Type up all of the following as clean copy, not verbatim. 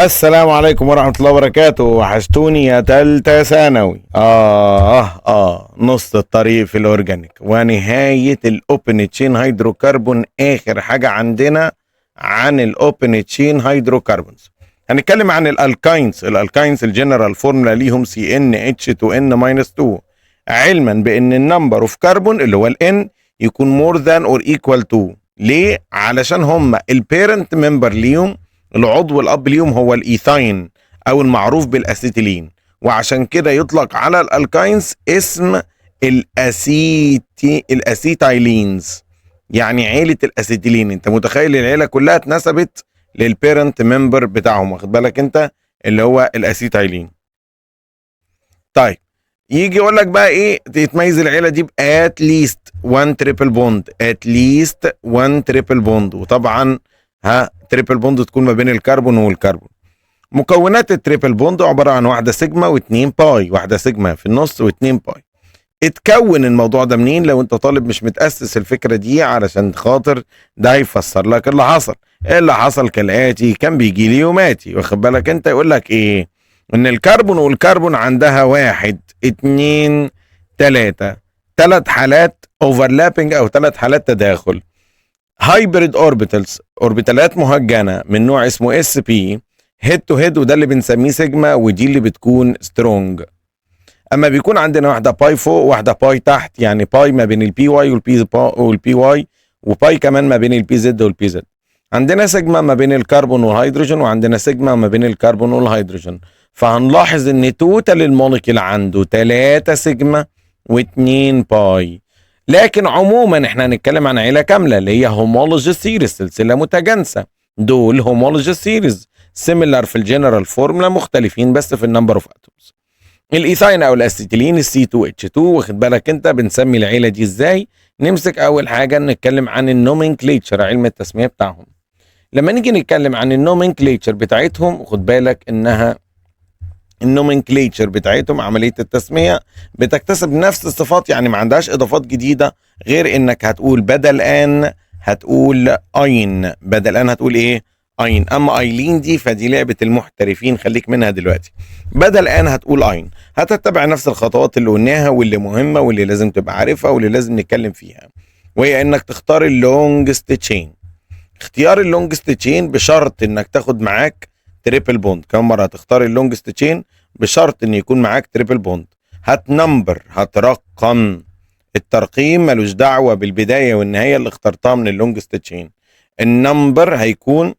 السلام عليكم ورحمة الله وبركاته. وحشتوني يا تالتة ثانوي. نص الطريق في الأورجانيك ونهاية الأوبن تشين هيدروكربون. آخر حاجة عندنا عن الأوبن تشين هيدروكربونز هنتكلم عن الألكاينز الجنرال فورمولا ليهم CnH2n-2، علما بأن النمبر اوف كربون اللي هو الN يكون more than or equal to. ليه؟ علشان هم البيرنت ممبر ليهم، العضو الاب ليهم هو الايثاين او المعروف بالاسيتيلين، وعشان كده يطلق على الالكاينز اسم الاسيتايلينز، يعني عيله الاسيتيلين. انت متخيل العيله كلها اتنسبت للبيرنت ممبر بتاعهم، واخد بالك انت، اللي هو الاسيتايلين. طيب يجي يقول لك بقى ايه تتميز العيله دي بات ليست 1 تريبل بوند، ات ليست 1 تريبل بوند. وطبعا تريبل بوند تكون ما بين الكربون والكربون. مكونات التريبل بوند عباره عن واحده سيجما واثنين باي، واحده سيجما في النص واثنين باي. اتكون الموضوع ده منين؟ لو انت طالب مش متاسس الفكره دي، علشان خاطر ده هيفسر لك اللي حصل. اللي حصل كالاتي: كان بيجي لي يوماتي، واخد بالك انت، يقول لك ايه؟ ان الكربون والكربون عندها 1 2 3 ثلاث حالات اوفرلابنج او 3 حالات تداخل. هايبريد اوربيتالز، اوربيتالات مهجنه من نوع اسمه اس بي، هيد تو هيد، وده اللي بنسميه سيجما، ودي اللي بتكون سترونج. اما بيكون عندنا واحده باي فوق واحده باي تحت، يعني باي ما بين البي واي والبي واي، وباي كمان ما بين البي زد والبي زد. عندنا سيجما ما بين الكربون والهيدروجين، وعندنا سيجما ما بين الكربون والهيدروجين. فهنلاحظ ان توتال الموليكيول عنده 3 سيجما و2 باي. لكن عموما احنا هنتكلم عن عيله كامله اللي هي هومولوجيس سيريز، سلسله متجانسه. دول هومولوجيس سيريز سيميلار في الجنرال فورمولا، مختلفين بس في النمبر اوف اتومز. الايثاين او الاسيتيلين الC2H2، واخد بالك انت، بنسمي العيله دي ازاي؟ نمسك اول حاجه نتكلم عن النومنكليتشر، علم التسميه بتاعهم. لما نيجي نتكلم عن النومنكليتشر بتاعتهم، خد بالك انها النومنكليتشر بتاعتهم، عمليه التسميه، بتكتسب نفس الصفات، يعني ما عندهاش اضافات جديده، غير انك هتقول بدل ان هتقول اين، بدل ان هتقول ايه؟ اين. اما ايلين دي فدي لعبه المحترفين، خليك منها دلوقتي. بدل ان هتقول اين، هتتبع نفس الخطوات اللي قلناها واللي مهمه واللي لازم تبقى عارفها واللي لازم نتكلم فيها، وهي انك تختار اللونجست تشين. اختيار اللونجست تشين بشرط انك تاخد معاك تريبل بوند. كم مره هتختار اللونجست تشين؟ بشرط ان يكون معاك تريبل بوند. هتنمبر، هترقم. الترقيم ملوش دعوه بالبدايه والنهايه اللي اخترتها من اللونجست تشين. النمبر هيكون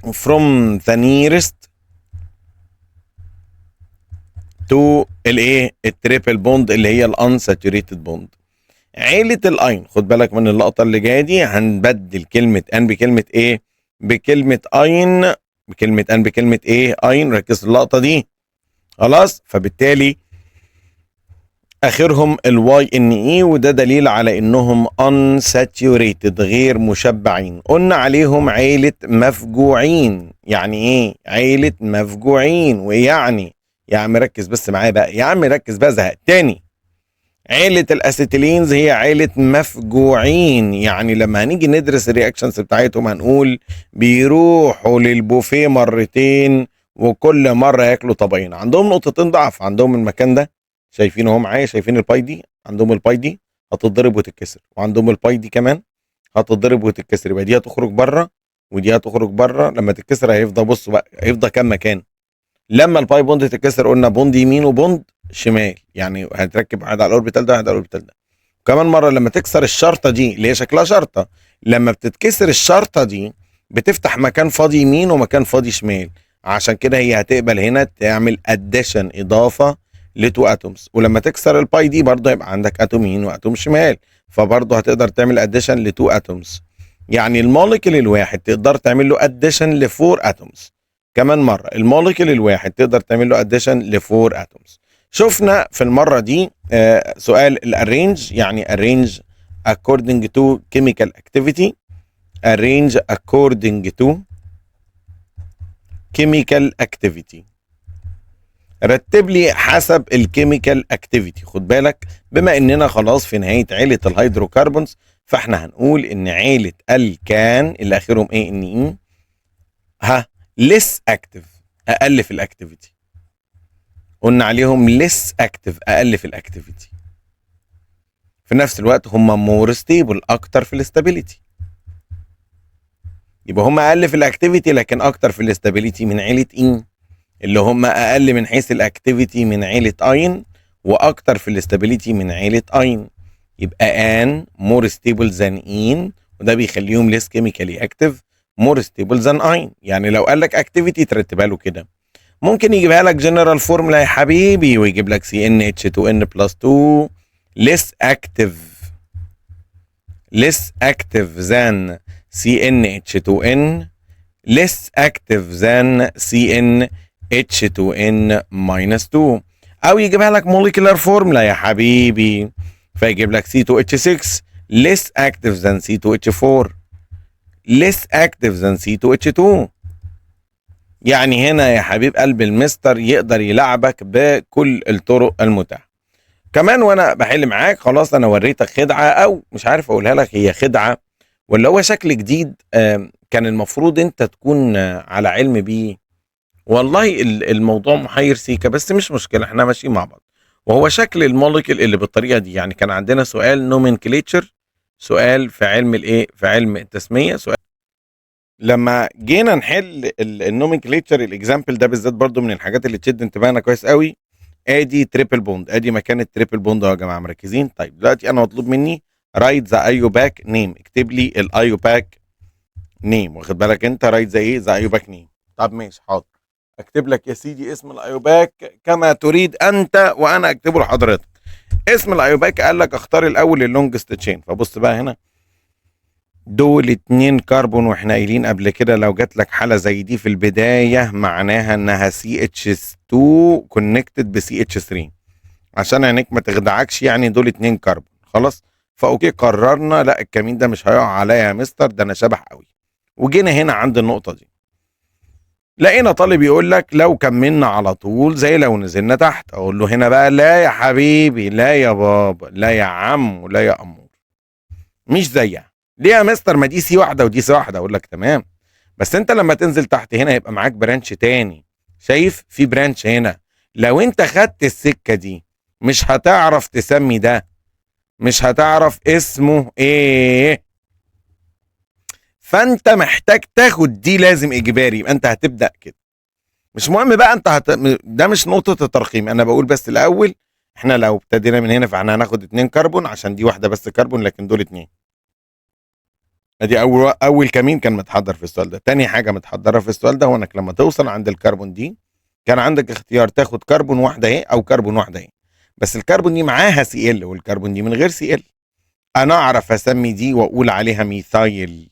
from the nearest to الايه؟ التريبل بوند اللي هي الانساتوريتد بوند. عيله الاين، خد بالك من اللقطه اللي جايه دي، هنبدل كلمه ان بكلمه ايه؟ بكلمه اين، بكلمه ان بكلمه ايه؟ اين. ركز اللقطه دي خلاص. فبالتالي اخرهم الواي ان اي، وده دليل على انهم unsaturated، غير مشبعين. قلنا عليهم عيله مفجوعين. يعني ايه عيله مفجوعين؟ ويعني يا عم ركز بس معايا بقى، يا عم ركز بقى، زهق تاني. عيلة الاسيتيلينز هي عيلة مفجوعين، يعني لما هنيجي ندرس الرياكشنز بتاعتهم هنقول بيروحوا للبوفيه مرتين، وكل مرة ياكلوا طبقين. عندهم نقطتين ضعف عندهم المكان ده، شايفين اهو معايا، شايفين الباي دي؟ عندهم الباي دي هتتضرب وتتكسر، وعندهم الباي دي كمان هتتضرب وتتكسر، يبقى دي هتخرج بره ودي هتخرج بره. لما تتكسر هيفضل، بص بقى، هيفضل كام مكان. لما الباي بوند تتكسر قلنا بوند يمين وبوند شمال، يعني هتركب واحد على الاوربيتال ده واحد على الاوربيتال ده. كمان مره لما تكسر الشرطه دي اللي هي شكلها شرطه، لما بتتكسر الشرطه دي بتفتح مكان فاضي يمين ومكان فاضي شمال، عشان كده هي هتقبل هنا تعمل اديشن، اضافه لتو اتومز. ولما تكسر الباي دي برضه يبقى عندك اتوم يمين واتوم شمال، فبرضه هتقدر تعمل اديشن لتو اتومز. يعني الموليكيول الواحد تقدر تعمل له اديشن لفور اتومز. كمان مرة الموليكيول الواحد تقدر تعمل له اديشن لفور اتومز. شفنا في المرة دي سؤال الارينج، يعني arrange according to chemical activity. arrange according to chemical activity. رتب لي حسب الكيميكال اكتيفيتي. خد بالك بما اننا خلاص في نهاية عيلة الهيدروكربونز، فاحنا هنقول ان عيلة الكان اللي اخرهم ايه؟ ان اي، less active اقل في الاكتيفيتي. قلنا عليهم less active اقل في الاكتيفيتي. في نفس الوقت هم more stable اكتر في الاستابيليتي. يبقى هم اقل في الاكتيفيتي لكن اكتر في الاستابيليتي من عيله ان، اللي هم اقل من حيث الاكتيفيتي من عيله اين، واكتر في الاستابيليتي من عيله اين. يبقى ان more stable than in، وده بيخليهم less chemically active more stable than اين. يعني لو قال لك اكتيفيتي ترتبها له كده. ممكن يجيبها لك جنرال فورمولا يا حبيبي ويجيب لك CnH2n plus 2 less active than CnH2n less active than CnH2n minus 2. او يجيبها لك molecular formula يا حبيبي فيجيب لك C2H6 less active than C2H4 less active than C2H2. يعني هنا يا حبيب قلب المستر يقدر يلعبك بكل الطرق المتاحة. كمان وانا بحل معاك خلاص انا وريتك خدعة، او مش عارف اقولها لك هي خدعة ولا هو شكل جديد كان المفروض انت تكون على علم بيه. والله الموضوع محير سيكا بس مش مشكلة، احنا ماشيين مع بعض. وهو شكل الموليكيول اللي بالطريقة دي. يعني كان عندنا سؤال نومنكليتشر، سؤال في علم الايه، في علم التسمية، سؤال لما جينا نحل النومنكليتشر الاكزامبل ده بالذات برضو من الحاجات اللي تشد انتباهنا كويس قوي. ادي تريبل بوند، ادي مكان التريبل بوند اهو يا جماعه مركزين. طيب دلوقتي انا مطلوب مني رايت ذا ايوباك نيم، اكتب لي الايوباك نيم. واخد بالك انت رايت ذا ايه، ذا ايوباك نيم. طب ماشي حاضر، اكتب لك يا سيدي اسم الايوباك كما تريد انت وانا اكتبه لحضرتك. اسم الايوباك قال لك اختار الاول اللونجست تشين. فبص بقى هنا دول 2 كربون، واحنا قايلين قبل كده لو جات لك حاله زي دي في البدايه معناها انها CH2 كونكتد ب CH3 عشان عينيك ما تخدعكش، يعني دول 2 كربون خلاص. فاوكي قررنا لا الكمين ده مش هيقع عليا يا مستر، ده انا شبح قوي. وجينا هنا عند النقطه دي لقينا طالب يقول لك لو كملنا على طول زي لو نزلنا تحت. اقول له هنا بقى لا يا حبيبي، لا يا بابا، لا يا عم، ولا يا امور، مش زيها. ليه يا مستر؟ ما دي سي واحده ودي سي واحده. اقول لك تمام، بس انت لما تنزل تحت هنا يبقى معاك برانش تاني. شايف في برانش هنا، لو انت خدت السكه دي مش هتعرف تسمي ده، مش هتعرف اسمه ايه. فانت محتاج تاخد دي لازم اجباري. يبقى انت هتبدا كده، مش مهم بقى انت ده مش نقطه الترقيم. انا بقول بس الاول احنا لو ابتدينا من هنا فاحنا هناخد 2 كربون عشان دي واحده بس كربون، لكن دول 2. ادي اول كمين كان متحضر في السؤال ده. تاني حاجه متحضره في السؤال ده هو انك لما توصل عند الكربون دي كان عندك اختيار تاخد كربون واحده اهي او كربون واحده اهي، بس الكربون دي معاها CL والكربون دي من غير CL. انا اعرف اسمي دي واقول عليها ميثايل،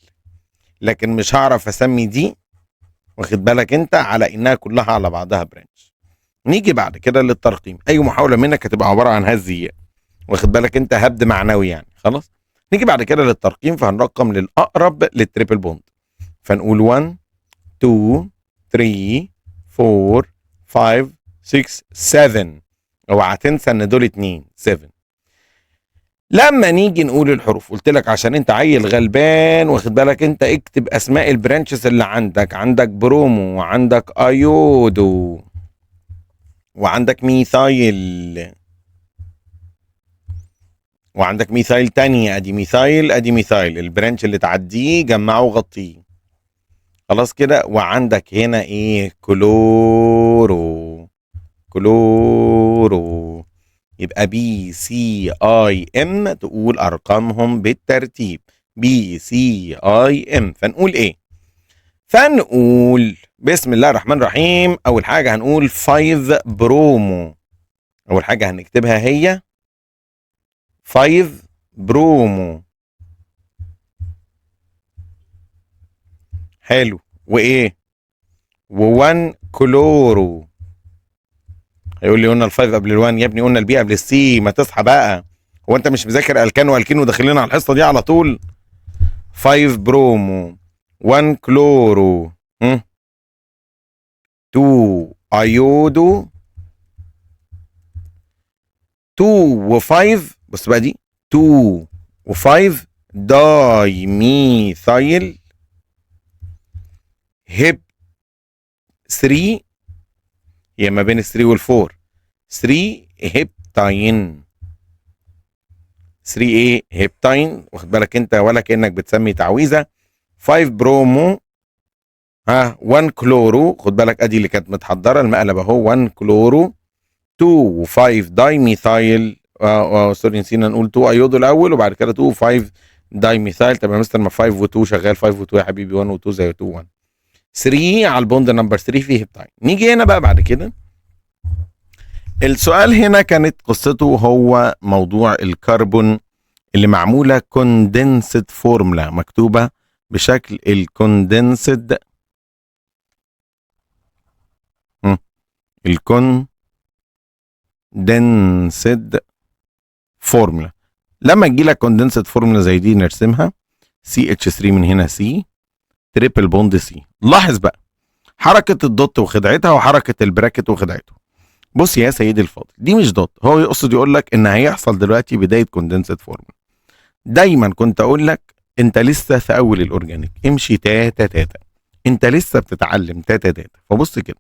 لكن مش هعرف اسمي دي واخد بالك انت على انها كلها على بعضها برانش. نيجي بعد كده للترقيم. اي محاوله منك هتبقى عباره عن هزي واخد بالك انت، هبد معنوي يعني خلاص. نيجي بعد كده للترقيم فهنرقم للاقرب للتريبل بوند. فنقول 1 2 3 4 5 6 7. اوعى تنسى ان دول 2 7. لما نيجي نقول الحروف قلت لك عشان انت عيل غلبان واخد بالك انت اكتب اسماء البرانشز اللي عندك. عندك برومو، وعندك ايودو، وعندك ميثايل، وعندك ميثايل تانية. ادي ميثايل ادي ميثايل، البرانش اللي تعديه جمعه وغطيه خلاص كده. وعندك هنا ايه، كلورو، كلورو. يبقى BCIM تقول ارقامهم بالترتيب BCIM. فنقول ايه؟ فنقول بسم الله الرحمن الرحيم. اول حاجه هنقول 5 برومو. اول حاجه هنكتبها هي 5 برومو. حلو. وايه؟ و1 كلورو. هيقول لي قلنا ال5 قبل ال1 يا ابني، قلنا البي قبل السي. ما تصحى بقى، هو انت مش مذاكر الكان والكين وداخلين على الحصه دي على طول؟ 5 برومو، 1 كلورو، 2 ايودو، 2 و5. بص بقى دي 2 و5 داي ميثايل 3 هي ما بين 3 وال4. 3 هيبتاين. 3 ايه؟ هيبتاين، واخد بالك انت، ولا كانك بتسمي تعويذه. 5 برومو 1 كلورو، خد بالك ادي اللي كانت متحضره المقلب اهو، 1 كلورو. 2 و5 داي ميثايل، سوري نسينا نقول 2 ايودو الاول وبعد كده 2 و5 داي ميثايل. طب يا مستر ما 5 و2 شغال، 5 و2 يا حبيبي، 1 و2 زي 2 1. 3 على البوند نمبر 3 فيه هيبتاين. نيجي هنا بقى بعد كده، السؤال هنا كانت قصته هو موضوع الكربون اللي معموله كوندنسد فورمولا، مكتوبه بشكل الكوندنسد فورمولا. لما تجي لك كوندنسد فورمولا زي دي نرسمها CH3 من هنا سي، تريبل بوند سي. لاحظ بقى حركه الدوت وخدعتها وحركه البراكت وخدعته. بص يا سيدي الفاضل، دي مش دوت، هو يقصد يقول لك ان هيحصل دلوقتي بدايه كوندنسد فورمولا. دايما كنت اقول لك انت لسه في اول الاورجانيك، امشي تاتا تاتا، انت لسه بتتعلم تاتا تاتا. فبص كده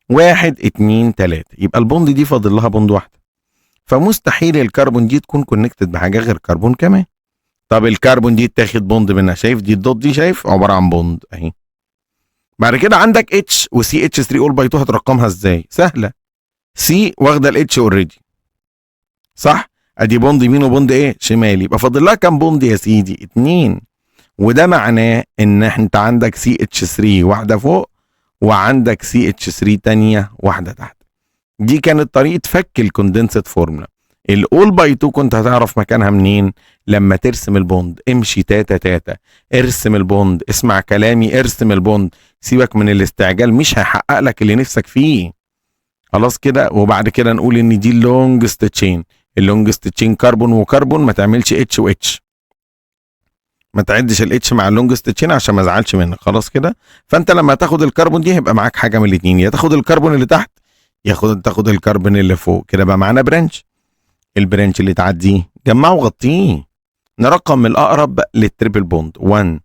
1 2 3، يبقى البوند دي فاضل لها بوند واحده، فمستحيل الكربون دي تكون كونكتد بحاجه غير كربون كمان. طب الكربون دي اتاخد بوند منها، شايف دي الدوت دي، شايف عباره عن بوند اهي. بعد كده عندك اتش وسي اتش 3 اول باي 2، هترقمها ازاي؟ سهله، سي واخده الاتش اوريدي صح، ادي بوند يمين وبوند ايه؟ شمال. يبقى فاضل لها كام بوند يا سيدي؟ 2. وده معناه ان انت عندك سي اتش 3 واحده فوق وعندك سي اتش 3 تانيه واحده تحت. دي كانت طريقه فك الكوندنسد فورمولا. الاول باي 2 كنت هتعرف مكانها منين؟ لما ترسم البوند، امشي تاتا تاتا، ارسم البوند، اسمع كلامي، ارسم البوند، سيبك من الاستعجال، مش هيحقق لك اللي نفسك فيه. خلاص كده. وبعد كده نقول ان دي اللونجست تشين، اللونجست تشين كربون وكربون، ما تعملش اتش واتش، ما تعدش الاتش مع اللونجست تشين عشان ما ازعلش منك. خلاص كده. فانت لما تاخد الكربون دي هيبقى معاك حاجه من الاثنين، يا تاخد الكربون اللي تحت تاخد الكربون اللي فوق، كده بقى معانا برانش. البرانش اللي تعديه جمعه وغطيه. نرقم من الاقرب للتريبل بوند، 1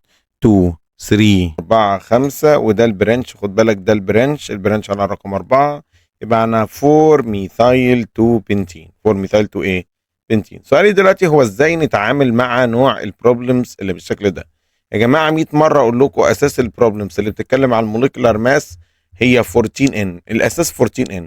2 3 4 5، وده البرانش، خد بالك ده البرانش على رقم 4، يبقى انا 4 ميثايل 2 بنتين. 4 ميثايل 2 ايه؟ بنتين. سؤالي دلوقتي هو ازاي نتعامل مع نوع البروبلمز اللي بالشكل ده. يا جماعه 100 مره اقول لكم اساس البروبلمز اللي بتتكلم عن الموليكولار ماس هي 14N، الاساس 14N.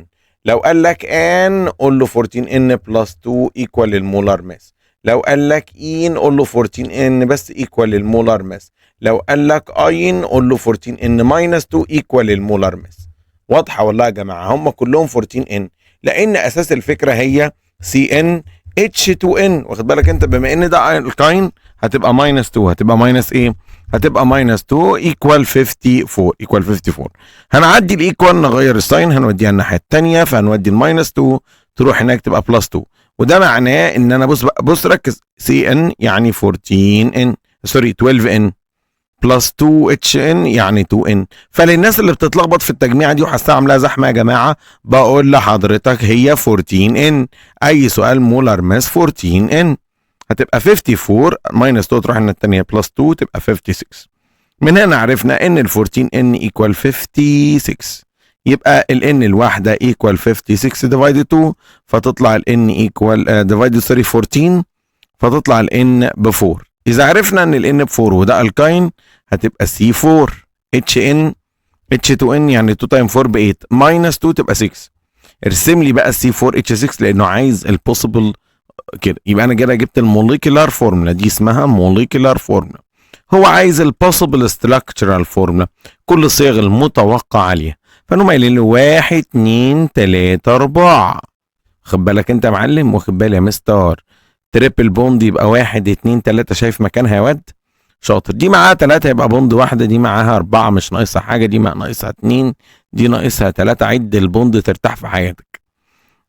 لو قال لك ان قول له 14N بلس 2 ايكوال المولار ماس. لو قال لك ان قول له 14N بس ايكوال المولار ماس. لو قال لك اين قول له 14N ماينس 2 ايكوال المولار ماس. واضحه والله يا جماعه، هم كلهم 14N لان اساس الفكره هي CN H2N. واخد بالك انت، بما ان ده الكاين هتبقى ماينس 2، هتبقى ماينس ايه؟ هتبقى ماينس 2 ايكوال 54، ايكوال 54. هنعدي الايكوال نغير الساين، هنوديها الناحيه الثانيه، فهنودي الماينس 2 تروح هناك تبقى بلس 2. وده معناه ان انا بص ركز، CN يعني 14N، سوري 12N بلس 2HN يعني 2N. فللناس اللي بتتلخبط في التجميعه دي وحاساها عاملاها زحمه يا جماعه، بقول لحضرتك هي 14N. اي سؤال مولر ماس 14N هتبقى 54 ماينس 2 تروح الناحيه الثانيه بلس 2 تبقى 56. من هنا عرفنا ان ال 14N ايكوال 56، يبقى ال N الواحده ايكوال 56 ديفايد 2، فتطلع ال N ايكوال ديفايد 14 فتطلع ال N ب 4. اذا عرفنا ان ال N ب 4 وده الكاين هتبقى C4 HN H2N يعني 2 تايم 4 ب 8 ماينس 2 تبقى 6. ارسم لي بقى C4 H6 لانه عايز البوسيبل كده. يبقى انا كده جبت الموليكولار فورمولا، دي اسمها موليكولار فورمولا. هو عايز البوسيبل ستراكشرال فورمولا، كل الصيغ المتوقع عليها. فانهم قايلين له 1 2 3 4. خد بالك انت يا معلم، واخد بالي يا مستر. تريبل بوند يبقى 1 2 3، شايف مكانها يا واد؟ شاطر. دي معاها 3 يبقى بوند واحده، دي معاها 4 مش ناقصها حاجه، دي ناقصها 2، دي ناقصها 3. عد البوند ترتاح في حياتك.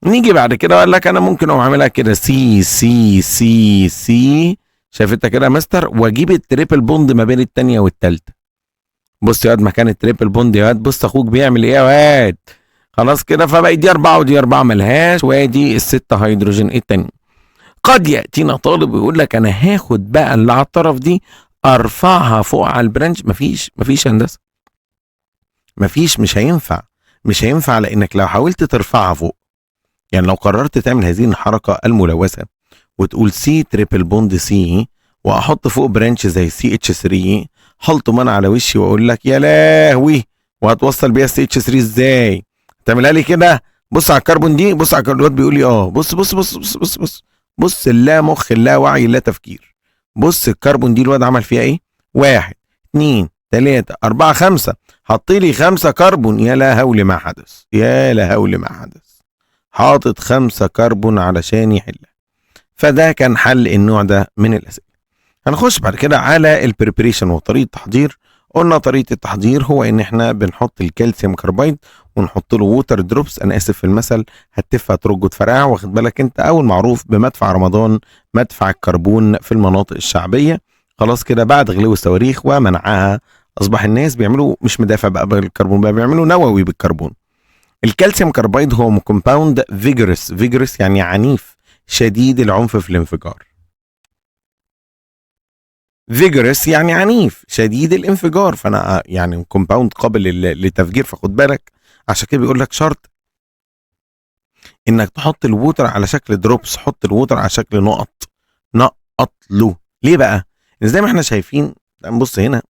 نيجي بعد كده اقول لك انا ممكن اقوم اعملها كده سي سي سي سي، شايفتها كده يا مستر، واجيب التريبل بوند ما بين الثانيه والثالثه. بص يا واد مكان التريبل بوند يا واد، بص اخوك بيعمل ايه يا واد. خلاص كده، فبقى دي 4 ودي 4 ملهاش، وادي ال6 هيدروجين التاني. قد ياتينا طالب ويقول لك انا هاخد بقى اللي على الطرف دي ارفعها فوق على البرانش. مفيش هندسه، مش هينفع. مش هينفع لانك لو حاولت ترفعها فوق، يعني لو قررت تعمل هذه الحركه الملوثه وتقول سي تريبل بوند سي واحط فوق برانش زي سي اتش 3، هلطم انا على وشي واقول لك يا لهوي، وهتوصل بيها سي اتش 3 ازاي؟ تعملها لي كده؟ بص على الكربون دي، بص على الكربون، بيقول لي بص بص بص بص بص بص بص، اللا مخ اللا وعي اللا تفكير. بص الكربون دي الواد عمل فيها ايه؟ 1 2 3 4 5، حط لي 5 كربون. يا لا هول ما حدث، يا لا هول ما حدث، حاطط 5 كربون علشان يحلها. فده كان حل النوع ده من الاسئله. هنخش بعد كده على البريبريشن وطريقه التحضير. قلنا طريقه التحضير هو ان احنا بنحط الكالسيوم كاربايد ونحط له ووتر دروبس، انا اسف في المثل، هتفها ترج وتفرقع، واخد بالك انت، او المعروف بمدفع رمضان، مدفع الكربون في المناطق الشعبيه. خلاص كده بعد غلو الصواريخ ومنعها اصبح الناس بيعملوا مش مدافع بقى بالكربون، بقى بيعملوا نووي بالكربون. الكالسيوم كاربايد هو كومباوند فيجرس يعني عنيف شديد العنف في الانفجار. فيجرس يعني عنيف شديد الانفجار، فانا يعني كومباوند قابل للتفجير، فخد بالك. عشان كده بيقول لك شرط انك تحط الووتر على شكل دروبس، حط الووتر على شكل نقط له. ليه بقى؟ زي ما احنا شايفين، نبص هنا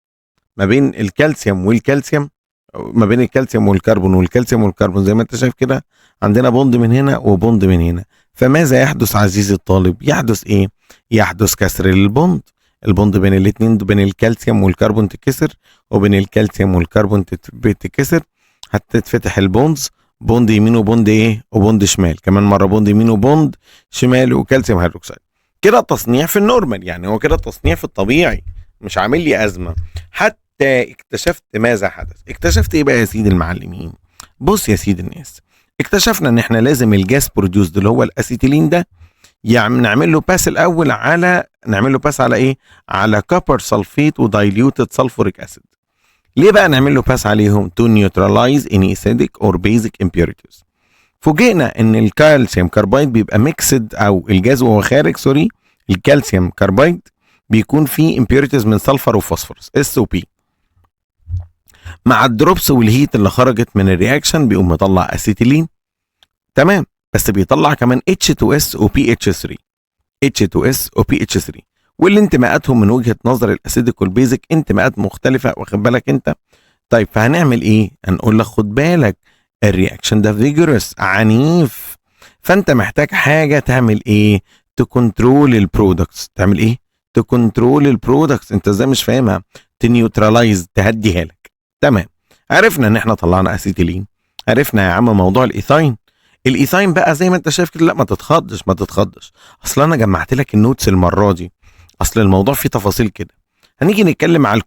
ما بين الكالسيوم والكالسيوم، ما بين الكالسيوم والكربون والكالسيوم والكربون، زي ما انت شايف كده عندنا بوند من هنا وبوند من هنا. فماذا يحدث عزيزي الطالب؟ يحدث ايه؟ يحدث كسر للبوند. البوند بين الاثنين، بين الكالسيوم والكربون تتكسر، وبين الكالسيوم والكربون تتكسر، هتتفتح البوندز، بوند يمين وبوند ايه وبوند شمال، كمان مره بوند يمين وبوند شمال وكالسيوم هيدروكسيد. كده التصنيع في النورمال، يعني هو كده التصنيع في الطبيعي، مش عامل لي ازمه. حتى اكتشفت ماذا حدث. اكتشفت ايه بقى يا سيدي المعلمين؟ بص يا سيدي الناس، اكتشفنا ان احنا لازم الجاس بروديوسد اللي هو الاسيتيلين ده، يعني نعمل له باس الاول على ايه؟ على كوبر سلفيت ودايليوتد سلفوريك اسيد. ليه بقى نعمل له باس عليهم؟ تو نيوتراليز اني اسيديك اور بيزك امبيوريتيز. فوجئنا ان الكالسيوم كاربايد بيبقى ميكسد، او الجاز وهو خارج الكالسيوم كاربايد بيكون فيه امبيوريتيز من سلفر وفوسفورس اس او بي، مع الدروبس والهيت اللي خرجت من الرياكشن بيقوم مطلع اسيتيلين. تمام، بس بيطلع كمان H2S و PH3، H2S و PH3، واللي انتماءاتهم من وجهه نظر الاسيديك والبيزك انتماءات مختلفه، واخد بالك انت. طيب فهنعمل ايه؟ هنقول لك خد بالك الرياكشن ده فيجورس عنيف، فانت محتاج حاجه تعمل ايه؟ تكنترول البرودكتس. تعمل ايه؟ تكنترول البرودكتس. انت ازاي مش فاهمها؟ تنيوتراليز، تهديها لك. تمام، عرفنا ان احنا طلعنا اسيتيلين، عرفنا يا عم موضوع الايثاين. الايثاين بقى زي ما انت شايف كده، لا ما تتخضش، اصل انا جمعت لك النوتس المره دي، اصل الموضوع فيه تفاصيل كده. هنيجي نتكلم على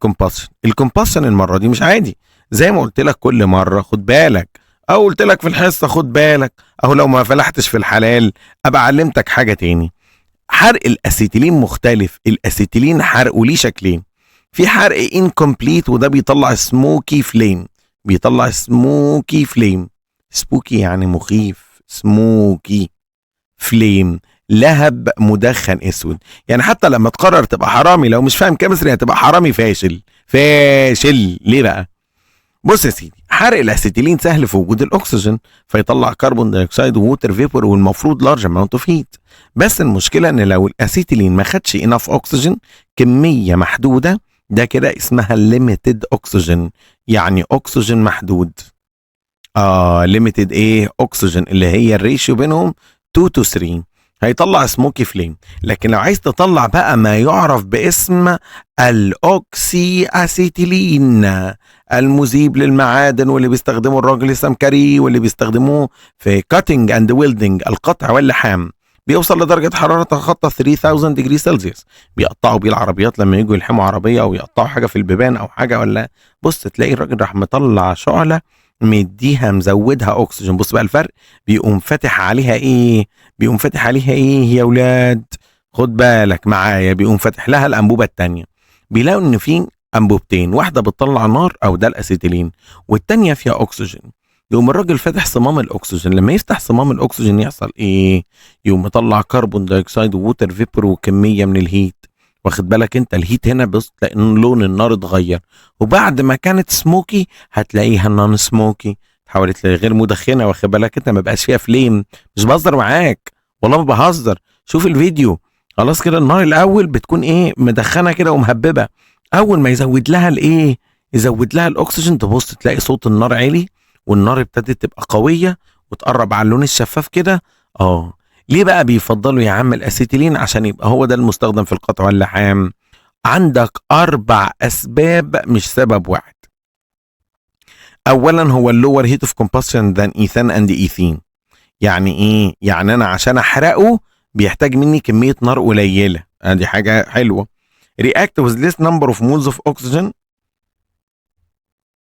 الكومباشن المره دي مش عادي، زي ما قلت لك كل مره خد بالك، او قلت لك في الحصه خد بالك، او لو ما فلحتش في الحلال ابقى علمتك حاجه تاني. حرق الاسيتيلين مختلف. الاسيتيلين حرقه ليه شكلين، في حرق انكمبليت وده بيطلع سموكي فليم، سبوكي يعني مخيف، سموكي فليم لهب مدخن اسود. يعني حتى لما تقرر تبقى حرامي لو مش فاهم كيمستري هتبقى حرامي فاشل. ليه بقى؟ بص يا سيدي، حرق الاسيتيلين سهل في وجود الاكسجين، فيطلع كربون دايوكسيد ووتر فيبور والمفروض لارج اماونت اوف هيت. بس المشكله ان لو الاسيتيلين ما خدش اناف اكسجين، كميه محدوده، ده كده اسمها ليميتد اكسجين، يعني اكسجين محدود. ليميتد ايه؟ اكسجين، اللي هي الريشيو بينهم 2 to 3، هيطلع سموكي فليم. لكن لو عايز تطلع بقى ما يعرف باسم الاوكسي اسيتيلين، المذيب للمعادن، واللي بيستخدمه الراجل السمكري، واللي بيستخدموه في كاتنج اند ويلدنج، القطع واللحام، بيوصل لدرجه حراره تخطى 3000 ديجري سلسيوس. بيقطعوا بيه العربيات لما يجوا يلحموا عربيه او يقطعوا حاجه في البيبان او حاجه، ولا بص تلاقي الراجل راح مطلع شعله مديها مزودها اكسجين. بص بقى الفرق، بيقوم فاتح عليها ايه يا ولاد؟ خد بالك معايا، بيقوم فاتح لها الانبوبه الثانيه، بيلاقوا ان في انبوبتين، واحده بتطلع نار او ده الاسيتيلين، والثانيه فيها اكسجين. يقوم الراجل فاتح صمام الاكسجين، لما يفتح صمام الاكسجين يحصل ايه؟ يقوم مطلع كربون دايوكسيد ووتر فيبر وكميه من الهيت، واخد بالك انت الهيت هنا بص تلاقي إن لون النار اتغير، وبعد ما كانت سموكي هتلاقيها نون سموكي، اتحولت لغير مدخنه، واخد بالك انت ما بقاش فيها فليم. مش بهزر معاك والله ما بهزر، شوف الفيديو. خلاص كده النار الاول بتكون ايه مدخنه كده ومهببه، اول ما يزود لها الايه يزود لها الاكسجين تبص تلاقي صوت النار عالي، والنار ابتدت تبقى قويه وتقرب على اللون الشفاف كده. اه ليه بقى بيفضلوا يا عم الاسيتيلين؟ عشان يبقى هو ده المستخدم في القطع واللحام. عندك 4 اسباب مش سبب واحد. اولا هو اللور هيت اوف كومباشن ذان ايثان اند ايثين. يعني ايه؟ يعني انا عشان احرقه بيحتاج مني كميه نار قليله، دي حاجه حلوه. react with less number of moles of oxygen.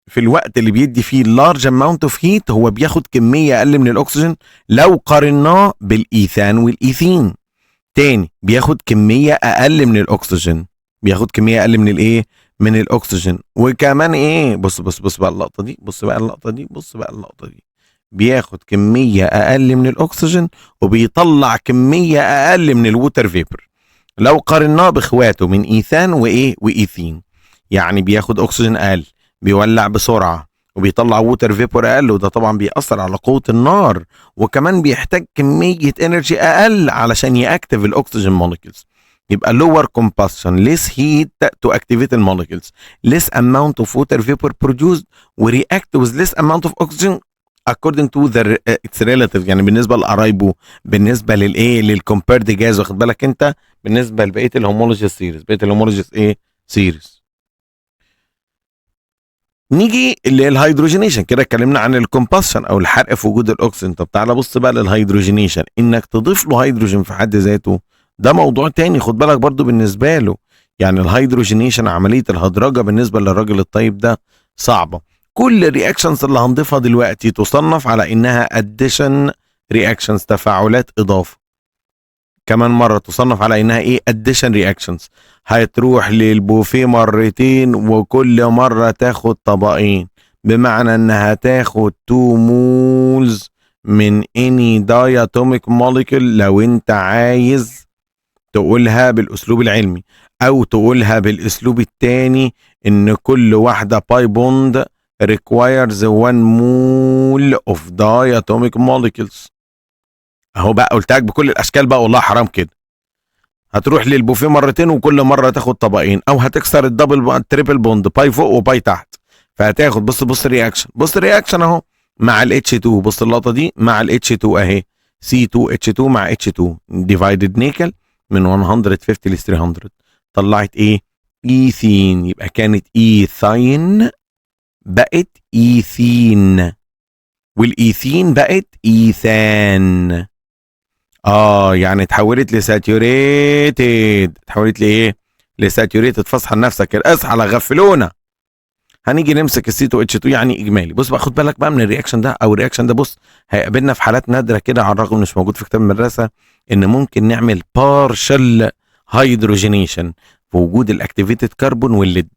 في الوقت اللي بيدي فيه large amount of heat هو بياخد كميه اقل من الاكسجين لو قارناه بالايثان والايثين. تاني بياخد كميه اقل من الاكسجين، بياخد كميه اقل من الايه من الاكسجين. وكمان ايه بص بقى اللقطه دي، بص بقى اللقطه دي بياخد كميه اقل من الاكسجين وبيطلع كميه اقل من الووتر فيبر لو قارناه باخواته من ايثان وايه وايثين. يعني بياخد اكسجين اقل، بيولع بسرعه، وبيطلع ووتر فيبر اقل، وده طبعا بيأثر على قوه النار، وكمان بيحتاج كميه انرجي اقل علشان ياكتيف الاكسجين مولكيولز. يبقى lower combustion less heat to activate the molecules, less amount of water vapor produced, react with less amount of oxygen according to the its relative. يعني بالنسبه لقرايبه، بالنسبه للايه للكومبيرد جاز، واخد بالك انت، بالنسبه لبقيه الهومولوجيس سيريز، بقيه الهومولوجيس ايه سيريز. نيجي للهيدروجينيشن. كده اتكلمنا عن الكومباشن او الحرق في وجود الاكسجين. طب تعالى بص بقى للهيدروجينيشن، انك تضيف له هيدروجين في حد ذاته ده موضوع تاني، خد بالك برضو بالنسبه له. يعني الهيدروجينيشن عمليه الهدرجه بالنسبه للراجل الطيب ده صعبه. كل الرياكشنز اللي هنضيفها دلوقتي تصنف على انها اديشن رياكشنز، تفاعلات اضافه. كمان مره تصنف على انها ايه اديشن رياكشنز. هتروح للبوفيه مرتين وكل مره تاخد طبقين، بمعنى انها تاخد 2 مولز من اني داياتوميك موليكول لو انت عايز تقولها بالاسلوب العلمي، او تقولها بالاسلوب التاني ان كل واحده باي بوند requires 1 mole of diatomic molecules. اهو بقى قلتلك بكل الاشكال بقى، والله حرام كده. هتروح للبوفيه مرتين وكل مره تاخد طبقين، او هتكسر التريبل بوند باي فوق وباي تحت، فهتاخد بص الرياكشن، بص الرياكشن اهو مع ال H2. بص اللقطه دي مع ال H2 اهي C2H2 مع H2 ديفايدد نيكل من 150 ل 300 طلعت ايه ايثين. يبقى كانت ايثين بقت ايثين، والايثين بقت ايثان. يعني اتحولت لساتيوريتد. اتحولت لايه؟ لساتيوريتد. فاصحى لنفسك كده، اصحى لا غفلونا. هنيجي نمسك السي 2 اتش 2 يعني اجمالي. بص بقى خد بالك بقى من الرياكشن ده، او الرياكشن ده بص هيقابلنا في حالات نادره كده، على الرغم مش موجود في كتاب المدرسه، ان ممكن نعمل بارشل هيدروجينيشن في وجود الاكتيفيتد كربون والليد.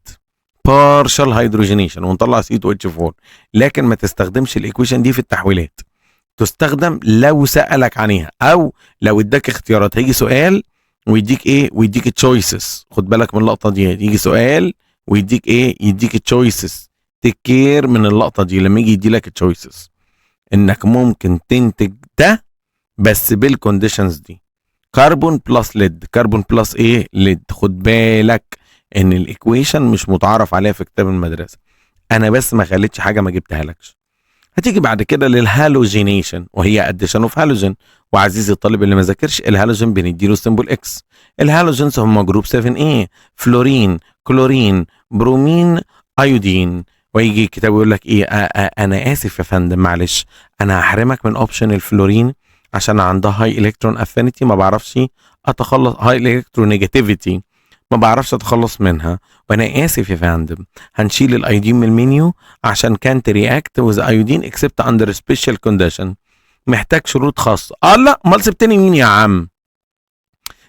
بارشل هيدروجينيشن ونطلع سي 2 اتش 4. لكن ما تستخدمش الايكويشن دي في التحويلات، تستخدم لو سألك عنيها، او لو اداك اختيارات. هيجي سؤال ويديك ايه ويديك تشويسز. خد بالك من اللقطه دي، يجي سؤال ويديك ايه يديك تشويسز. تكير من اللقطه دي لما يجي يديلك تشويسز، انك ممكن تنتج ده بس بالكونديشنز دي. كربون بلس ليد، كربون بلس ايه ليد. خد بالك ان الايكويشن مش متعارف عليها في كتاب المدرسه، انا بس ما خليتش حاجه ما جبتها لكش. هتيجي بعد كده للهالوجينيشن، وهي اديشن اوف هالوجين. وعزيزي الطالب اللي ما ذاكرش، الهالوجين بنديله سيمبل اكس. الهالوجينز هم جروب 7A: فلورين، كلورين، برومين، ايودين. ويجي الكتاب يقول لك ايه انا اسف يا فندم معلش، انا هحرمك من اوبشن الفلورين عشان عندها هاي الكترون افينيتي، ما بعرفش اتخلص، هاي الكترون نيجاتيفيتي ما بعرفش اتخلص منها. وانا اسف يا فندم، هنشيل الايودين من المنيو عشان كانت رياكت وذ ايودين اكسبت اندر سبيشال كونديشن، محتاج شروط خاصه. لا امال سبتني مين يا عم؟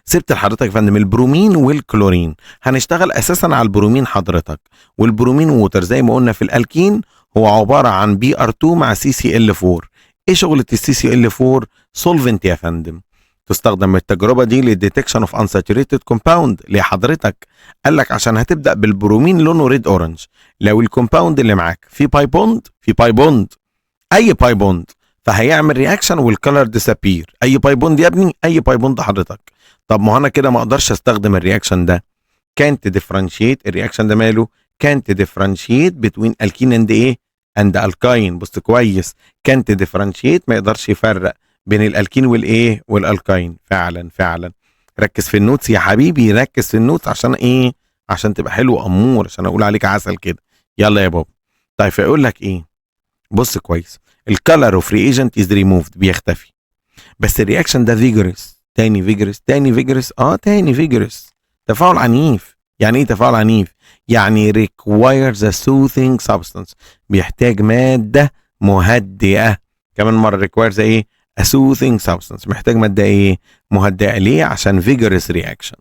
سبت لحضرتك يا فندم البرومين والكلورين. هنشتغل اساسا على البرومين حضرتك، والبرومين ووتر زي ما قلنا في الالكين هو عباره عن BR2 مع CCl4. ايه شغله الCCl4؟ سولفنت يا فندم. تستخدم التجربه دي للديتكشن اوف انساتوريتد كومباوند. ليه حضرتك؟ قال لك عشان هتبدا بالبرومين لونه ريد اورنج. لو الكومباوند اللي معاك في باي بوند اي باي بوند، فهيعمل رياكشن والكلر ديسابير. اي باي بوند يا ابني، اي باي بوند حضرتك. طب ما انا كده ما اقدرش استخدم الرياكشن ده. كانت ديفرنشيت الرياكشن ده ماله؟ كانت ديفرنشيت بتوين الكين اند ايه؟ اند الكاين. بص كويس، كانت ديفرنشيت ما يقدرش يفرق بين الالكين والايه؟ والالكاين. فعلا ركز في النوتس يا حبيبي، ركز في النوتس. عشان ايه؟ عشان تبقى حلو امور، عشان اقول عليك عسل كده. يلا يا بابا. طيب فيقول لك ايه؟ بص كويس، الكالر اوف ريجنت از ريموفد، بيختفي. بس الرياكشن ده فيجورس، تاني فيجورس، تفاعل عنيف. يعني ايه تفاعل عنيف؟ يعني requires a soothing substance، بيحتاج مادة مهدئة. كمان مرة requires ايه؟ a soothing substance، محتاج مادة ايه؟ مهدئة. ليه؟ عشان vigorous reaction.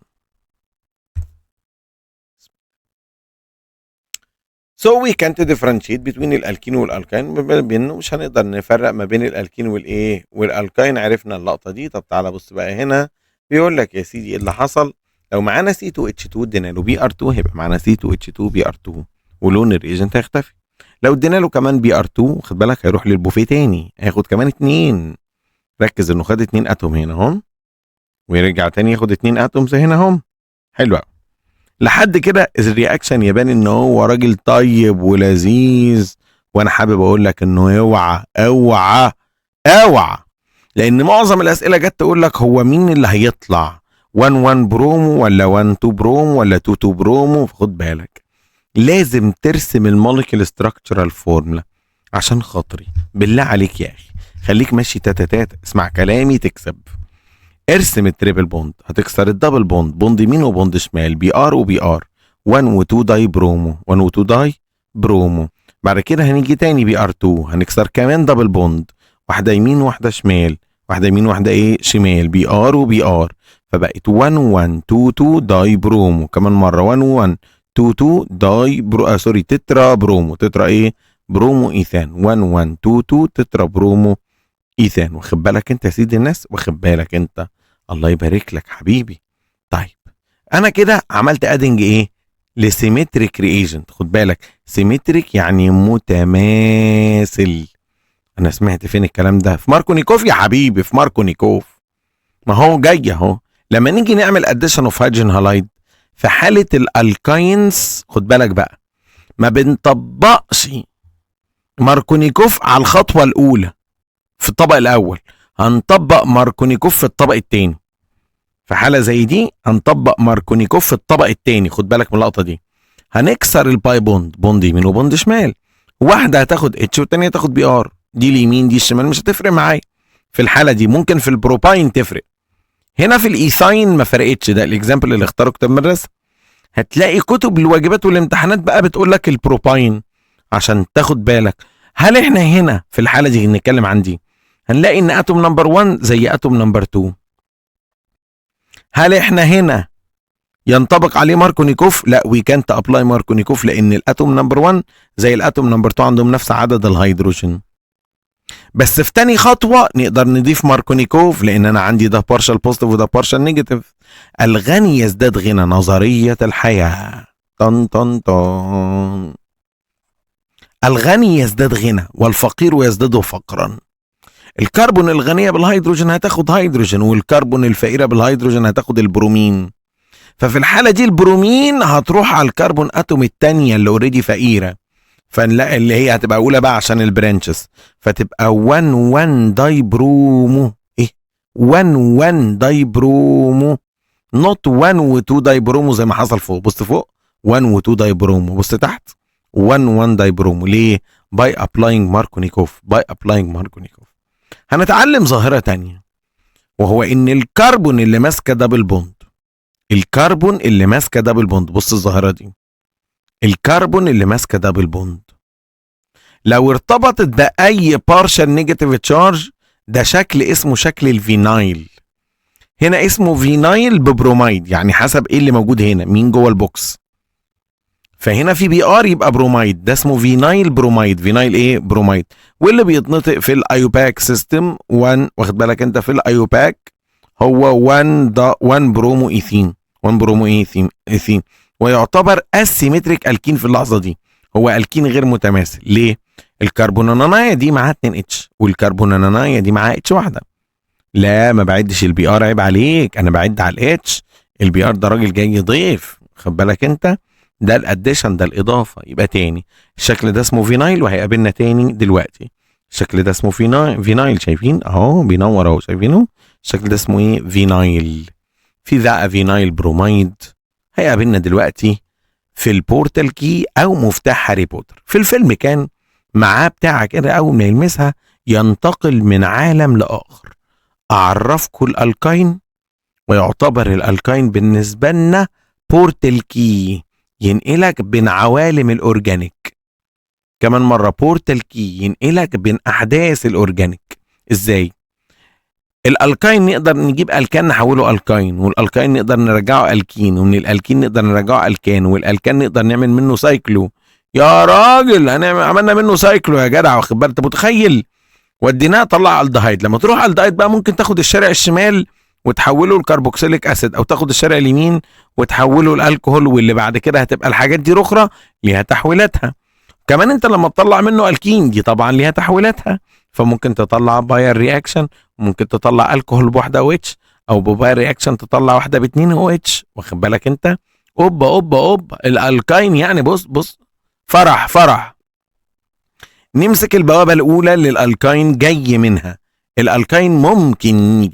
So we can't differentiate between الالكين والالكين. مش هنقدر نفرق ما بين الالكين والايه؟ والالكين. عرفنا اللقطة دي. طب تعالى بص بقى هنا، بيقول لك يا سيدي ايه اللي حصل. لو معانا C2H2 ادينا له Br2، هيبقى معانا C2H2 Br2 ولون الريجنت هيختفي. لو ادينا له كمان Br2، خد بالك هيروح للبوفيه تاني، هياخد كمان 2. ركز انه خد 2 اتوم هنا اهم، ويرجع تاني ياخد 2 اتومز هنا اهم. حلو قوي. لحد كده الرياكشن يبان ان هو راجل طيب ولذيذ. وانا حابب اقول لك انه اوعى، لان معظم الاسئله جت تقول لك هو مين اللي هيطلع، 1 برومو ولا 1 2 برومو ولا 2 2 برومو. خد بالك لازم ترسم الموليكيول ستراكشرال فورمولا عشان خاطري. بالله عليك يا اخي خليك ماشي تاتا، اسمع كلامي تكسب. ارسم التريبل بوند، هتكسر الدبل بوند، بوند يمين وبوند شمال، بي ار وبي ار، 1 و2 داي برومو، 1 و2 داي برومو. بعد كده هنيجي تاني بي ار 2، هنكسر كمان دبل بوند، واحده يمين واحده شمال، واحده يمين واحده ايه؟ شمال، بي ار وبي ار. فبقت 1 1 2 2 داي برومو. كمان مره 1 1 2 2 داي سوري تترا برومو. تترا ايه؟ برومو ايثان. 1 1 2 2 تترا برومو ايثان. واخد بالك انت يا سيدي الناس؟ واخد بالك انت؟ الله يبارك لك حبيبي. طيب انا كده عملت ادنج ايه؟ لسيمتريك رياجنت. خد بالك سيمتريك يعني متماثل. انا سمعت فين الكلام ده؟ في ماركونيكوف يا حبيبي، في ماركونيكوف. ما هو جاي اهو. لما نيجي نعمل اديشن اوف هيدروجين هالايد في حاله الالكاينز، خد بالك بقى، ما بنطبقش ماركونيكوف على الخطوه الاولى في الطبق الاول، هنطبق ماركونيكوف في الطبق الثاني. في حاله زي دي هنطبق ماركونيكوف في الطبق الثاني. خد بالك من اللقطه دي. هنكسر الباي بوند، بوند يمين وبوند شمال، واحده هتاخد اتش والثانيه هتاخد بي ار. دي اليمين دي الشمال مش هتفرق معايا في الحاله دي. ممكن في البروباين تفرق، هنا في الايثاين ما فرقتش. ده الاكزامبل اللي اختاره كتاب المدرسه. هتلاقي كتب الواجبات والامتحانات بقى بتقول لك البروباين عشان تاخد بالك. هل احنا هنا في الحاله دي نتكلم عن دي، هنلاقي ان اتوم نمبر 1 زي اتوم نمبر 2. هل احنا هنا ينطبق عليه ماركونيكوف؟ لا، وي كانت ابلاي ماركونيكوف، لان الاتوم نمبر 1 زي الاتوم نمبر 2 عندهم نفس عدد الهيدروجين. بس في تاني خطوه نقدر نضيف ماركونيكوف، لان انا عندي ده بارشال بوزيتيف وده بارشال نيجاتيف. الغني يزداد غنى، نظريه الحياه. طن طن طن. الغني يزداد غنى والفقير يزداد فقرا. الكربون الغنيه بالهيدروجين هتاخد هيدروجين، والكربون الفقيره بالهيدروجين هتاخد البرومين. ففي الحاله دي البرومين هتروح على الكربون اتوم الثانيه اللي اوريدي فقيره، فنلاقي اللي هي هتبقى اولى بقى عشان البرانشز، فتبقى 1 1 داي برومو. ايه 1 1 داي برومو، نوت 1 و2 داي برومو زي ما حصل فوق. بص فوق 1 و2 داي برومو، بص تحت 1 1 داي برومو. ليه؟ باي ابلاينج ماركونيكوف. هنتعلم ظاهرة تانية، وهو ان الكربون اللي ماسكة دبل بوند، بص الظاهرة دي، الكربون اللي ماسكة دبل بوند لو ارتبطت بأي بارشال نيجاتيف تشارج، ده شكل اسمه شكل الفينايل. هنا اسمه فينايل ببرومايد، يعني حسب ايه اللي موجود هنا، مين جوه البوكس. فهنا في بي ار يبقى برومايد، ده اسمه فينايل برومايد. فينايل ايه؟ برومايد. واللي بيتنطق في الايوباك سيستم 1، واخد بالك انت؟ في الايوباك هو 1 برومو ايثين، 1 برومو ايثين، ويعتبر اسيمتريك الكين في اللحظه دي. هو الكين غير متماثل. ليه؟ الكربونانايه دي معاها 2 اتش، والكربونانايه دي معاها اتش واحده. لا ما بعدش البي ار، عيب عليك، انا بعد على الاتش. البي ار ده راجل جاي يضيف، خد بالك انت، ده الاديشن، ده الاضافه. يبقى تاني الشكل ده اسمه فينايل، وهيقابلنا تاني دلوقتي. الشكل ده اسمه فينايل، شايفين اهو بينور اهو، شايفينه؟ الشكل ده اسمه ايه؟ فينايل. في ذا فينايل بروميد هيقابلنا دلوقتي في البورتال كي او مفتاح هاري بوتر. في الفيلم كان معاه بتاعه كده، اول ما يلمسها ينتقل من عالم لاخر. اعرفكم الالكاين، ويعتبر الالكاين بالنسبه لنا بورتال كي، ينقلك بين عوالم الاورجانيك. كمان مره بورتال كي ينقلك بين احداث الاورجانيك. ازاي؟ الالكاين نقدر نجيب الكان نحوله الكاين، والالكاين نقدر نرجعه الكين، ومن الالكين نقدر نرجعه الكان، والالكان نقدر نعمل منه سايكلو. يا راجل عملنا منه سايكلو يا جدع، واخد بالك؟ انت متخيل؟ وديناه طلع الدهايد. لما تروح الدهايد بقى ممكن تاخد الشارع الشمال وتحوله لكربوكسيليك اسيد، او تاخد الشارع اليمين وتحوله لالكهول، واللي بعد كده هتبقى الحاجات دي اخرى ليها تحويلاتها. كمان انت لما تطلع منه الكين دي طبعا ليها تحويلاتها، فممكن تطلع باير رياكشن، ممكن تطلع الكحول بواحده او اتش، او بباير رياكشن تطلع واحده باتنين او اتش، واخد بالك انت؟ اوبا اوبا اوبا، الالكاين يعني بص فرح. نمسك البوابه الاولى للالكاين جاي منها. الالكاين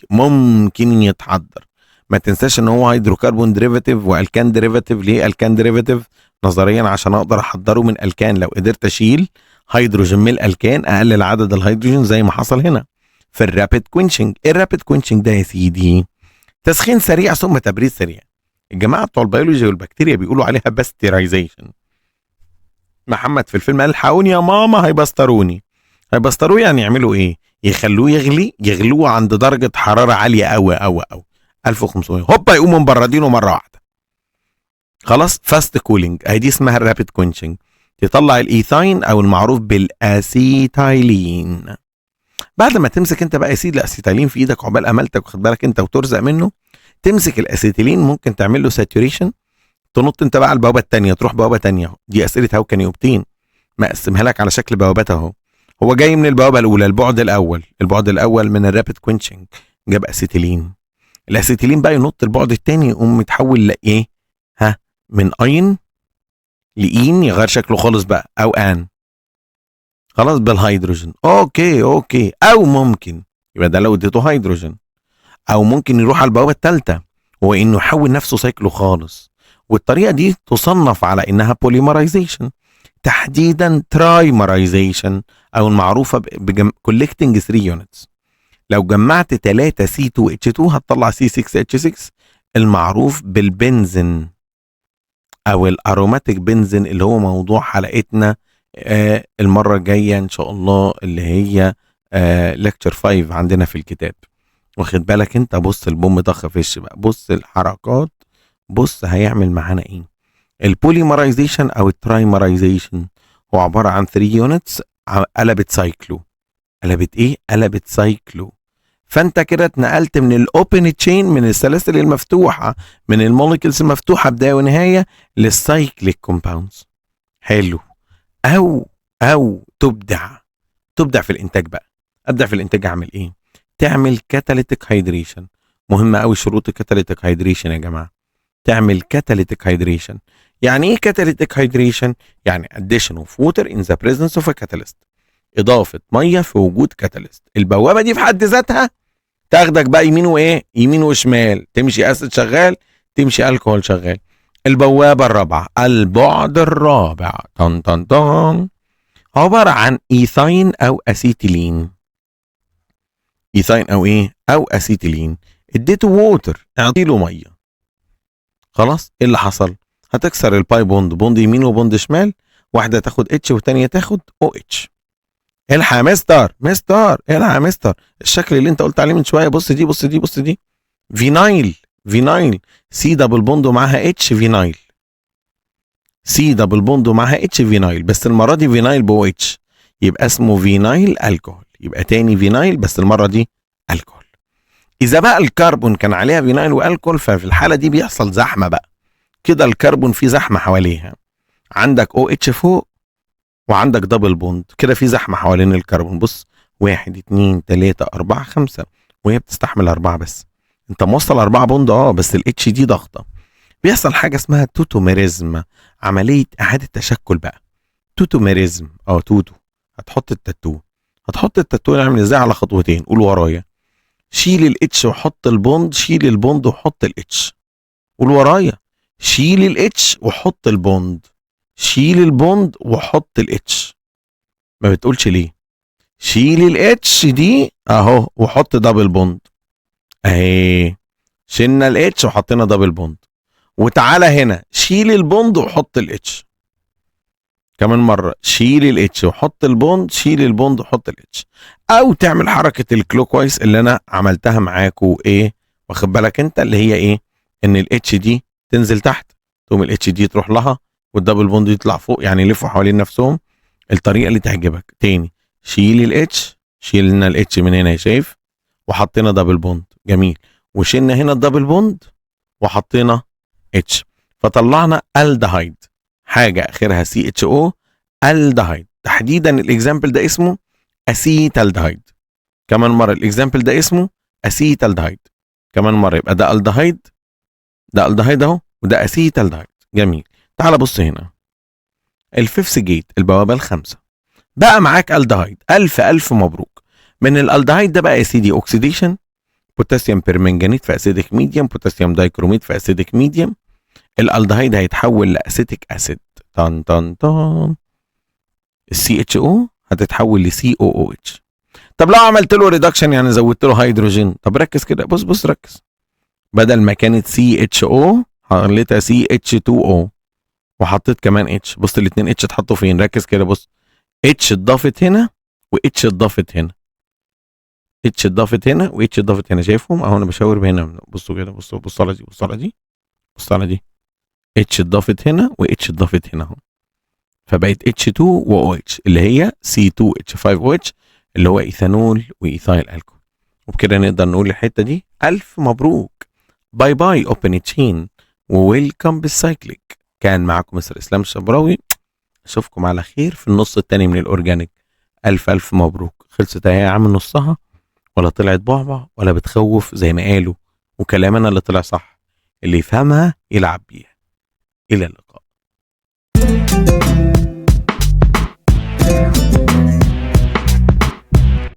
ممكن يتحضر. ما تنساش ان هو هيدروكربون ديريفاتيف والكان ديريفاتيف. ليه الكان ديريفاتيف؟ نظريا عشان اقدر احضره من الكان، لو قدرت اشيل هيدروجين من الالكان اقلل عدد الهيدروجين زي ما حصل هنا في الرابيد كوينشنج. الرابيد كوينشنج ده يا سيدي تسخين سريع ثم تبريد سريع. الجماعه بتوع البيولوجي والبكتيريا بيقولوا عليها باستيرايزيشن. محمد في الفيلم قال الحقوني يا ماما هيبستروني. هيبستروه يعني يعملوا ايه؟ يخلوه يغلوه عند درجه حراره عاليه قوي 1500، هوبا يقوموا مبردينه مره واحده. خلاص فاست كولينج، اهي دي اسمها الرابيد كوينشنج. تطلع الايثاين او المعروف بالاسيتايلين. بعد ما تمسك انت بقى اسيد الاسيتايلين في ايدك عقبال امالتك، واخد بالك انت، وترزق منه، تمسك الاسيتيلين ممكن تعمل له ساتوريشن، تنط انت بقى على البوابه الثانيه، تروح بوابه ثانيه. دي اسئله هاو كان يوبتين، مقسمها لك على شكل بوابات اهو. هو جاي من البوابه الاولى، البعد الاول من الرابيد كوينشنج جاب اسيتيلين. الاسيتيلين بقى ينط البعد الثاني، يقوم متحول لايه؟ من اين لإين، يغير شكله خالص بقى، او ان خلاص بالهيدروجين. اوكي او ممكن يبقى ده لو اديته هيدروجين، او ممكن يروح على البوابه الثالثه هو انه يحول نفسه سايكلو خالص. والطريقه دي تصنف على انها بوليمرايزيشن، تحديدا ترايمرايزيشن، او المعروفه collecting 3 يونتس. لو جمعت 3 C2H2 هتطلع C6H6 المعروف بالبنزين او الاروماتيك بنزين، اللي هو موضوع حلقتنا المره الجايه ان شاء الله، اللي هي ليكتشر 5 عندنا في الكتاب. واخد بالك انت؟ بص البوم ضخ فيش بقى، بص الحركات، بص هيعمل معانا ايه. البوليمرايزيشن او الترايمرايزيشن هو عباره عن 3 يونتس قلبت سايكلو. قلبت ايه؟ قلبت سايكلو. فانت كده اتنقلت من الاوبن تشين، من السلاسل المفتوحه، من الموليكولز المفتوحه بدايه ونهايه، للسايكليك كومباوندز. حلو. او تبدع في الانتاج بقى. ابدع في الانتاج، اعمل ايه؟ تعمل كاتاليتيك هيدريشن. مهمه قوي شروط الكاتاليتيك هيدريشن يا جماعه. تعمل كاتاليتيك هيدريشن. يعني ايه كاتاليتيك هيدريشن؟ يعني addition of water in the presence of a catalyst، اضافه ميه في وجود كاتاليست. البوابه دي في حد ذاتها تاخدك بقى يمين وشمال، تمشي اسيد شغال، تمشي الكحول شغال. البوابه الرابعه، البعد الرابع، طن عباره عن ايثاين او اسيتيلين. ايثاين او ايه؟ او اسيتيلين. اديته ووتر، اعطيله ميه. خلاص ايه اللي حصل؟ هتكسر الباي بوند يمين وبوند شمال، واحده تاخد اتش والثانيه تاخد او اتش. الحق يا مستر الحق يا مستر، الشكل اللي انت قلت عليه من شويه، بص دي فينايل سي دبل بوند ومعاها اتش، فينايل سي دبل بوند ومعاها اتش، فينايل، بس المره دي فينايل بو اتش، يبقى اسمه فينايل الكحول. يبقى تاني فينايل بس المره دي الكحول. اذا بقى الكربون كان عليها فينايل والكول، ففي الحاله دي بيحصل زحمه بقى كده، الكربون في زحمه حواليها، عندك او اتش فوق وعندك دبل بوند كده، في زحمه حوالين الكربون. بص 1 2 3 4 5، وهي بتستحمل 4 بس، انت موصل 4 بوند بس الاتش دي ضغطه. بيحصل حاجه اسمها توتوميريزم، عمليه اعاده تشكل بقى. توتوميريزم توتو. هتحط التاتو نعمل ازاي؟ على خطوتين، قول ورايا. شيل الاتش وحط البوند، شيل البوند وحط الاتش. قول ورايا. شيل الاتش وحط البوند، شيل البوند وحط الاتش. ما بتقولش ليه؟ شيل الاتش دي اهو وحط دبل بوند اهي، شلنا الاتش وحطينا دبل بوند. وتعالى هنا شيل البوند وحط الاتش. كمان مرة شيل الاتش وحط البوند، شيل البوند وحط الاتش. او تعمل حركة الكلوك وايز اللي انا عملتها معاكو، ايه واخد بالك انت، اللي هي ايه؟ ان الاتش دي تنزل تحت، تقوم الاتش دي تروح لها، والدبل بوند يطلع فوق، يعني يلفوا حوالين نفسهم. الطريقة اللي تعجبك. تاني، شيل الاتش، شيلنا الاتش من هنا شايف، وحطينا دبل بوند، جميل. وشيلنا هنا الدبل بوند وحطينا اتش، فطلعنا الدهايد، حاجه اخرها سي اتش او، الدهايد. تحديدا الاكزامبل ده اسمه اسيتالدهايد. كمان مره الاكزامبل ده اسمه اسيتالدهايد. كمان مره، يبقى ده الدهايد، ده الدهايد اهو، وده اسيتالدهايد. جميل. تعال بص هنا، الفيفث جيت، البوابه الخامسه، بقى معاك الدهايد. الف مبروك. من الالدهايد ده بقى يا سيدي اوكسيديشن، بوتاسيوم بيرمنجانيت في اسيدك ميديوم، بوتاسيوم دايكروميت في اسيدك ميديوم. الالدهايد هيتحول لاسيتيك اسيد، طن طن طن. السي اتش او هتتحول لسي او او اتش. طب لو عملت له ريدكشن، يعني زودت له هيدروجين، طب ركز كده، بص ركز، بدل ما كانت سي اتش او خليتها سي اتش 2 او، وحطيت كمان اتش. بص الاثنين اتش اتحطوا فين؟ ركز كده، بص اتش اتضافت هنا واتش اتضافت هنا، اتش اتضافت هنا واتش اتضافت هنا، شايفهم اهو، انا بشاور هنا، بصوا كده، بصوا على دي، بصوا على دي، بصوا على دي، اتش اتضافت هنا واتش اتضافت هنا اهو، فبقت اتش 2 و OH اللي هي C2H5OH اللي هو ايثانول وايثايل الكحول. وبكده نقدر نقول الحته دي الف مبروك، باي باي اوبن تشين، وويلكم بالسايكليك. كان معاكم مستر اسلام الشبراوي، اشوفكم على خير في النص الثاني من الاورجانيك. الف مبروك. خلصت اهي يا عم نصها، ولا طلعت بعبع ولا بتخوف زي ما قالوا، وكلامنا اللي طلع صح، اللي يفهمها يلعب بيها. الى اللقاء.